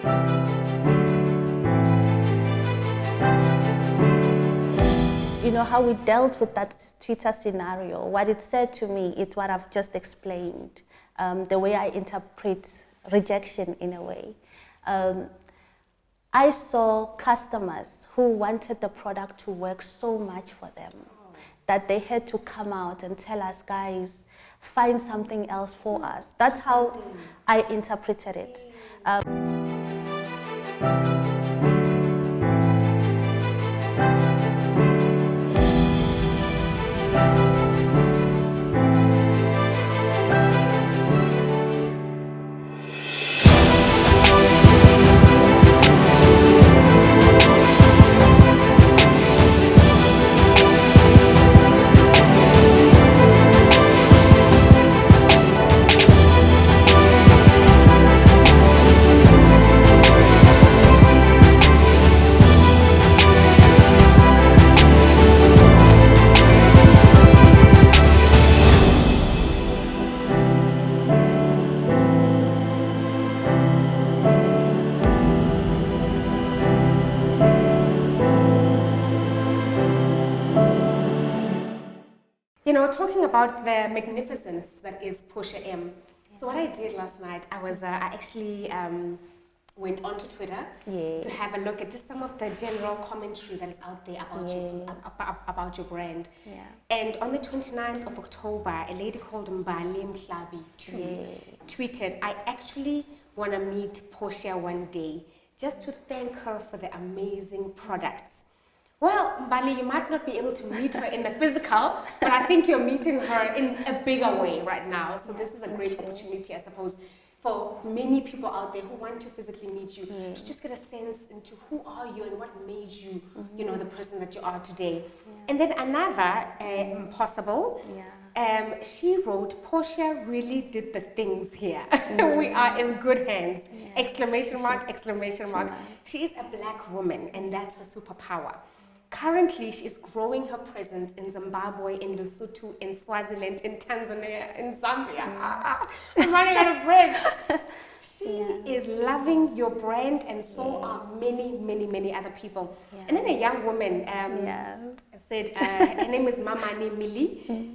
You know how we dealt with that Twitter scenario, what it said to me is what I've just explained, the way I interpret rejection in a way. I saw customers who wanted the product to work so much for them that they had to come out and tell us, guys, find something else for us. That's how I interpreted it. You know, talking about the magnificence that is Portia M. So what I did last night, I actually went onto Twitter to have a look at just some of the general commentary that is out there about your brand. Yeah. And on the 29th of October, a lady called Mbali Mhlabi tweeted, "I actually want to meet Portia one day just to thank her for the amazing products." Well, Mbali, you might not be able to meet her in the physical, but I think you're meeting her in a bigger way right now. So this is a great opportunity, I suppose, for many people out there who want to physically meet you, to just get a sense into who are you and what made you, you know, the person that you are today. And then another, Impossible, she wrote, "Portia really did the things here. We are in good hands. Exclamation mark, exclamation mark. She is a Black woman, and that's her superpower. Currently, she is growing her presence in Zimbabwe, in Lesotho, in Swaziland, in Tanzania, in Zambia." I'm running out of breath. She is loving your brand, and so are many, many, many other people. And then a young woman said, her name is Mamani Mili.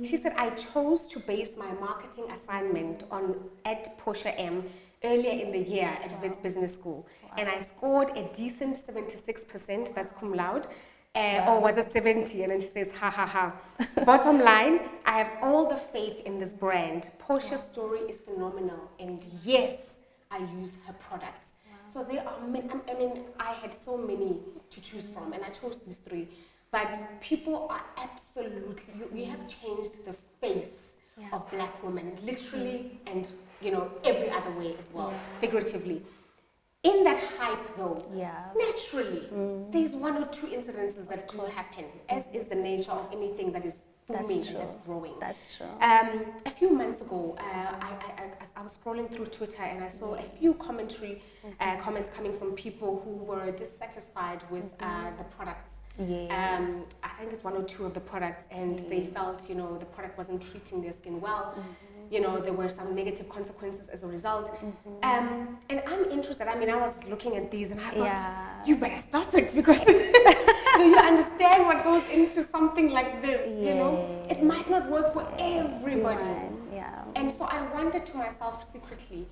She said, "I chose to base my marketing assignment on at Portia M earlier in the year at Wits Business School, and I scored a decent 76%, that's cum laude. Or was it 70? And then she says, ha ha ha. Bottom line, I have all the faith in this brand. Portia's story is phenomenal. And yes, I use her products." So there are many, I mean, I had so many to choose from, and I chose these three. But people are absolutely, you have changed the face of Black women, literally, and, you know, every other way as well, figuratively. In that hype, though, naturally, there's one or two incidences that do happen, as is the nature of anything that is booming and that's growing. That's true. A few months ago, I was scrolling through Twitter, and I saw a few comments coming from people who were dissatisfied with the products. I think it's one or two of the products, and they felt, you know, the product wasn't treating their skin well. You know, there were some negative consequences as a result. And I'm interested. I mean, I was looking at these and I thought, you better stop it, because do you understand what goes into something like this? You know, it might not work for everybody. And so I wondered to myself secretly,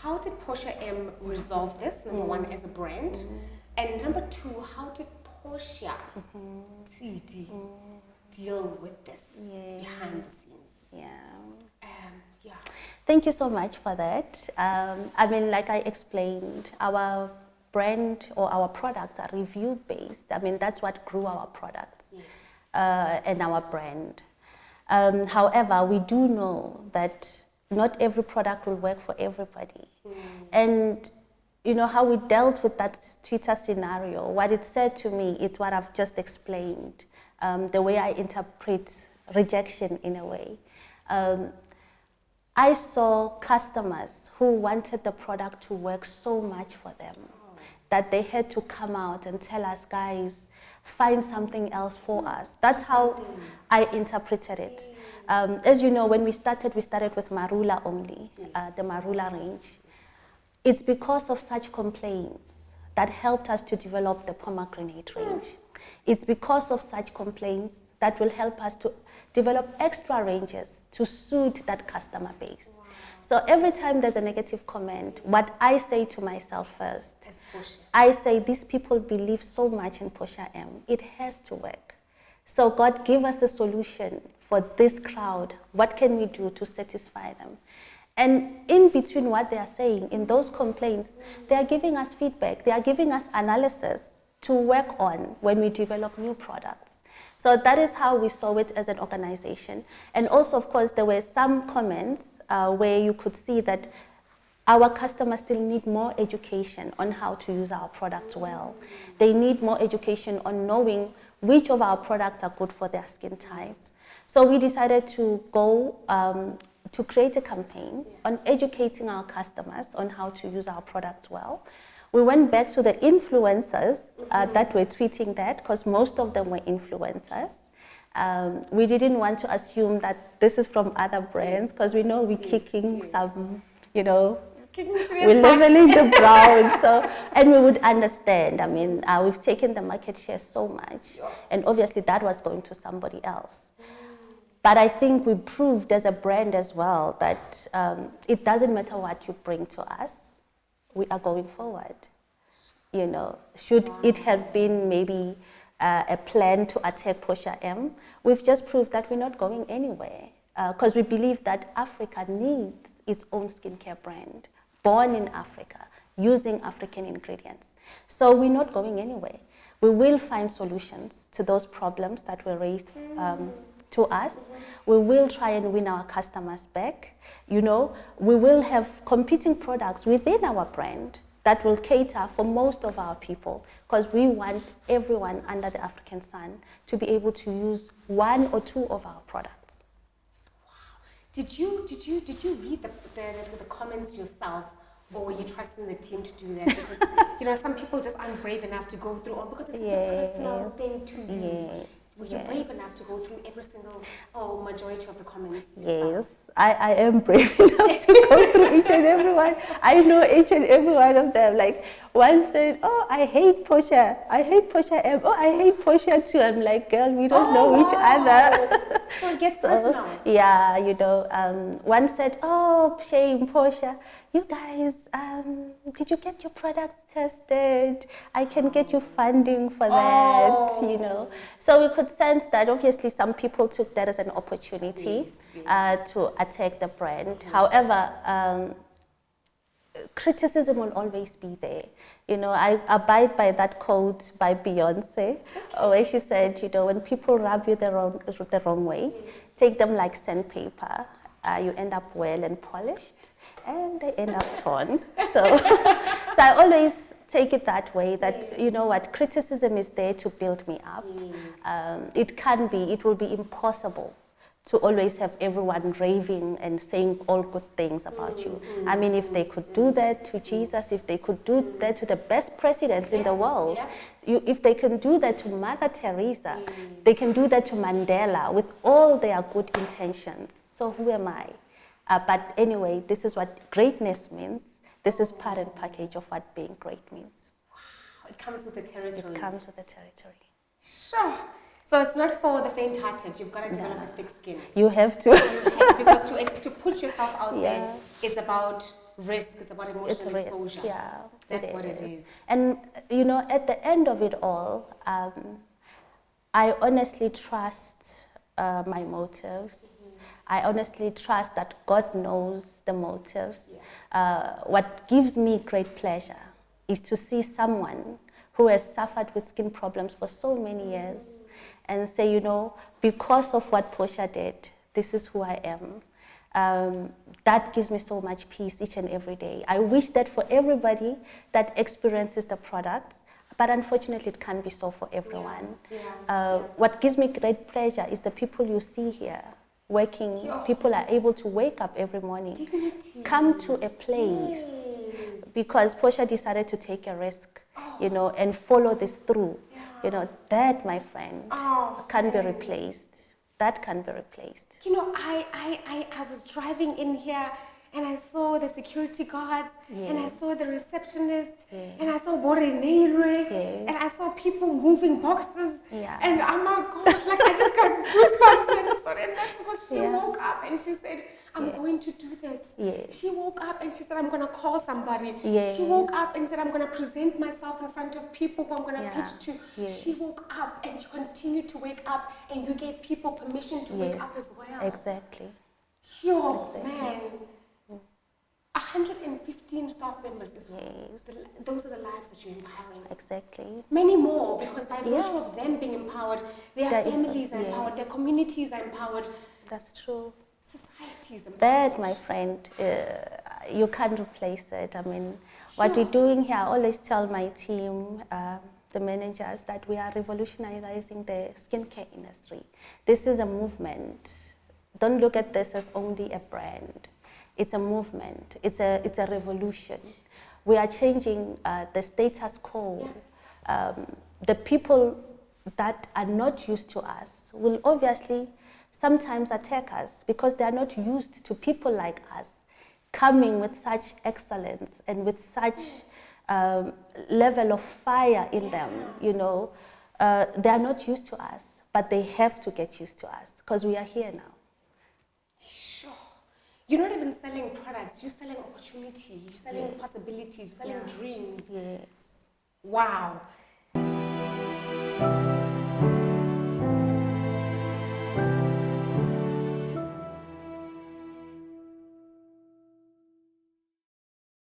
how did Portia M resolve this, number one, as a brand? And number two, how did Portia TD deal with this behind the scenes? Thank you so much for that. I mean, like I explained, our brand or our products are review based. I mean, that's what grew our products and our brand. However, we do know that not every product will work for everybody. And you know how we dealt with that Twitter scenario, what it said to me is what I've just explained, the way I interpret rejection in a way. I saw customers who wanted the product to work so much for them that they had to come out and tell us, guys, find something else for us. That's how I interpreted it. As you know, when we started with Marula only, the Marula range. It's because of such complaints that helped us to develop the pomegranate range. It's because of such complaints that will help us to develop extra ranges to suit that customer base. Wow. So every time there's a negative comment, what I say to myself first, I say, these people believe so much in Portia M. It has to work. So God, give us a solution for this crowd. What can we do to satisfy them? And in between what they are saying, in those complaints, they are giving us feedback. They are giving us analysis to work on when we develop new products. So that is how we saw it as an organization. And also, of course, there were some comments where you could see that our customers still need more education on how to use our products well. They need more education on knowing which of our products are good for their skin types. So we decided to go to create a campaign on educating our customers on how to use our products well. We went back to the influencers that were tweeting that, because most of them were influencers. We didn't want to assume that this is from other brands, because we know we're kicking some, we're leveling the ground. So, and we would understand. I mean, we've taken the market share so much, and obviously that was going to somebody else. But I think we proved as a brand as well that it doesn't matter what you bring to us, we are going forward. Should it have been maybe a plan to attack Portia M, we've just proved that we're not going anywhere, because we believe that Africa needs its own skincare brand, born in Africa, using African ingredients. So we're not going anywhere. We will find solutions to those problems that were raised to us. We will try and win our customers back. We will have competing products within our brand that will cater for most of our people, because we want everyone under the African sun to be able to use one or two of our products. Wow. Did you read the comments yourself, or were you trusting the team to do that? Because some people just aren't brave enough to go through all, because it's such a personal thing to you. Were you brave enough to go through every single majority of the comments yourself? Yes, I am brave enough to go through each and every one. I know each and every one of them. Like, one said, "Oh, I hate Portia. I hate Portia M. Oh, I hate Portia too." I'm like, girl, we don't know each other. So it gets personal. Yeah, one said, "Oh, shame, Portia. You guys, did you get your products tested? I can get you funding for that." So we could sense that obviously some people took that as an opportunity to attack the brand. However, criticism will always be there. I abide by that quote by Beyonce, where she said, when people rub you the wrong way, take them like sandpaper. You end up well and polished, and they end up torn. So I always take it that way, that, criticism is there to build me up. It will be impossible to always have everyone raving and saying all good things about you. I mean, if they could do that to Jesus, if they could do that to the best presidents in the world, if they can do that to Mother Teresa, they can do that to Mandela with all their good intentions. So who am I? But anyway, this is what greatness means. This is part and package of what being great means. Wow, it comes with the territory. It comes with the territory. Sure. So it's not for the faint-hearted. You've got to develop a thick skin. You have to. Because to put yourself out there, it's about risk. It's about emotional exposure. Yeah, that's what it is. And at the end of it all, I honestly trust my motives. I honestly trust that God knows the motives. What gives me great pleasure is to see someone who has suffered with skin problems for so many years and say, because of what Portia did, this is who I am. That gives me so much peace each and every day. I wish that for everybody that experiences the products, but unfortunately it can't be so for everyone. What gives me great pleasure is the people you see here working. People are able to wake up every morning, come to a place, because Portia decided to take a risk, and follow this through. That, my friend, can be replaced. That can be replaced. I was driving in here, and I saw the security guards, and I saw the receptionist, Yes. and I saw Borinelwe, Yes. and I saw people moving boxes, Yeah. and oh my gosh, like I just got goosebumps, and I just thought, and that's because she Yeah. woke up and she said, I'm going to do this. Yes. She woke up and she said, I'm going to call somebody. Yes. She woke up and said, I'm going to present myself in front of people who I'm going to Yeah. pitch to. Yes. She woke up and she continued to wake up, and you gave people permission to wake up as well. Exactly. Yo, Exactly. man. 115 staff members as well. Yes. Those are the lives that you're empowering. Exactly. Many more, because by virtue Yeah. of them being empowered, their They're families are yes. empowered, their communities are empowered, That's true. societies empowered. That, my friend, you can't replace it. I mean, what we're doing here, I always tell my team, the managers, that we are revolutionizing the skincare industry. This is a movement. Don't look at this as only a brand. It's a movement. It's a revolution. We are changing the status quo. The people that are not used to us will obviously sometimes attack us because they are not used to people like us coming with such excellence and with such level of fire in them, you know. They are not used to us, but they have to get used to us because we are here now. Sure. You're not even selling products, you're selling opportunity, you're selling possibilities, you're selling dreams. Yes. Wow.